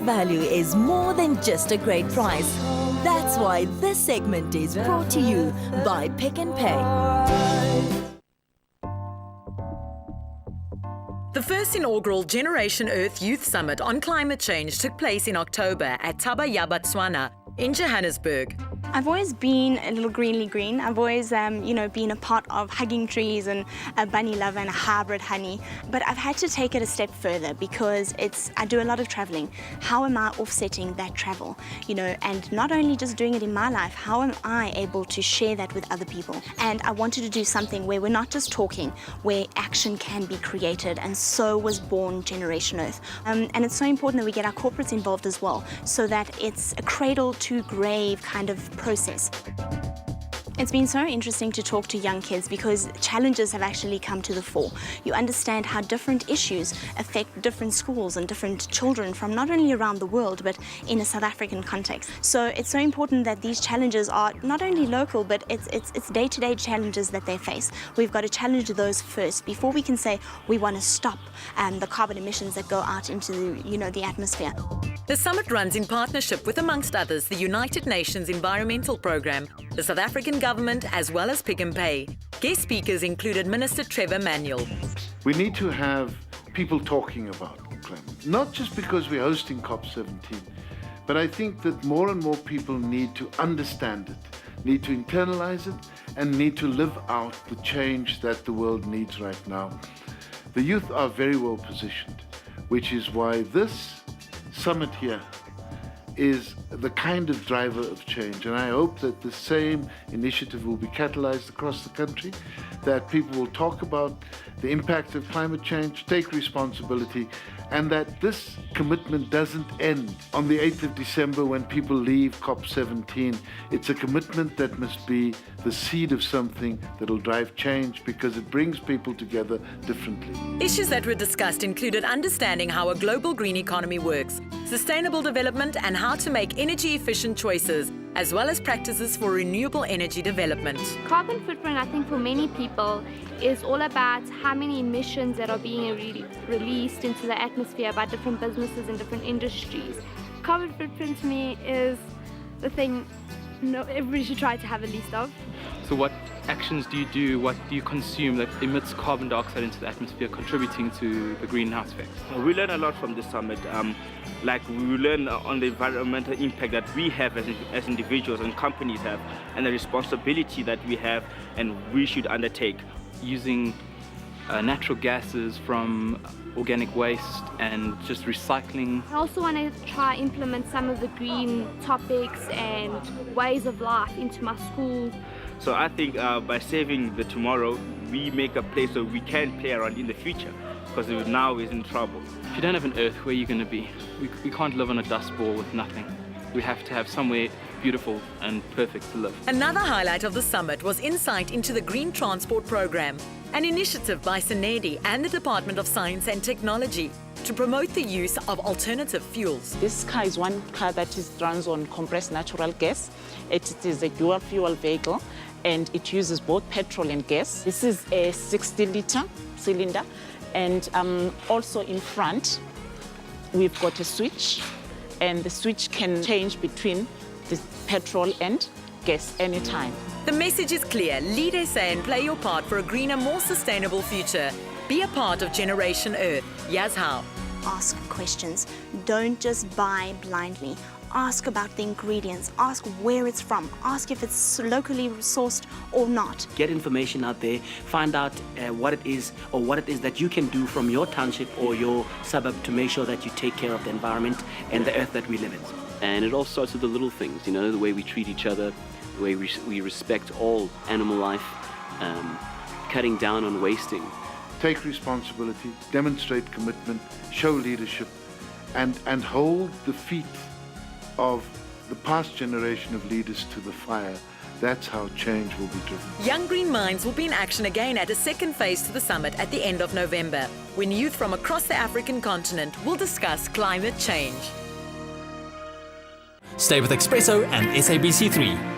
value is more than just a great price. That's why this segment is brought to you by Pick n Pay. The first inaugural Generation Earth Youth Summit on Climate Change took place in October at Thaba ya Botswana in Johannesburg. I've always been a little greenly green. I've always, been a part of hugging trees and a bunny lover and a hybrid honey. But I've had to take it a step further because I do a lot of traveling. How am I offsetting that travel? And not only just doing it in my life, how am I able to share that with other people? And I wanted to do something where we're not just talking, where action can be created. And so was born Generation Earth. And it's so important that we get our corporates involved as well, so that it's a cradle to grave kind of process. It's been so interesting to talk to young kids because challenges have actually come to the fore. You understand how different issues affect different schools and different children from not only around the world but in a South African context. So it's so important that these challenges are not only local but it's day-to-day challenges that they face. We've got to challenge those first before we can say we want to stop the carbon emissions that go out into the atmosphere. The summit runs in partnership with, amongst others, the United Nations Environmental Programme, the South African government, as well as Pick n Pay. Guest speakers included Minister Trevor Manuel. We need to have people talking about climate, not just because we're hosting COP17, but I think that more and more people need to understand it, need to internalize it, and need to live out the change that the world needs right now. The youth are very well positioned, which is why this summit here is the kind of driver of change, and I hope that the same initiative will be catalyzed across the country, that people will talk about the impact of climate change, take responsibility, and that this commitment doesn't end on the 8th of December when people leave COP17. It's a commitment that must be the seed of something that will drive change because it brings people together differently. Issues that were discussed included understanding how a global green economy works, sustainable development and how to make energy-efficient choices, as well as practices for renewable energy development. Carbon footprint, I think, for many people is all about how many emissions that are being released into the atmosphere by different businesses and different industries. Carbon footprint to me is the thing everybody should try to have a list of. So what actions do you do, what do you consume that emits carbon dioxide into the atmosphere, contributing to the greenhouse effect? We learn a lot from this summit. We learn on the environmental impact that we have as individuals and companies have, and the responsibility that we have and we should undertake. Using natural gases from organic waste and just recycling. I also want to try implement some of the green topics and ways of life into my school. So I think by saving the tomorrow, we make a place where we can play around in the future, because now is in trouble. If you don't have an earth, where are you going to be? We can't live on a dust ball with nothing. We have to have somewhere beautiful and perfect to live. Another highlight of the summit was insight into the Green Transport Programme, an initiative by SANEDI and the Department of Science and Technology to promote the use of alternative fuels. This car is one car that runs on compressed natural gas. It is a dual fuel vehicle and it uses both petrol and gas. This is a 60-litre cylinder, and also in front we've got a switch, and the switch can change between the petrol and gas anytime. The message is clear. Lead SA and play your part for a greener, more sustainable future. Be a part of Generation Earth. Here's how. Ask questions. Don't just buy blindly. Ask about the ingredients. Ask where it's from. Ask if it's locally sourced or not. Get information out there. Find out what it is that you can do from your township or your suburb to make sure that you take care of the environment and the earth that we live in. And it all starts with the little things, the way we treat each other, the way we respect all animal life, cutting down on wasting. Take responsibility, demonstrate commitment, show leadership, and hold the feet of the past generation of leaders to the fire. That's how change will be driven. Young Green Minds will be in action again at a second phase to the summit at the end of November, when youth from across the African continent will discuss climate change. Stay with eXpresso and SABC3.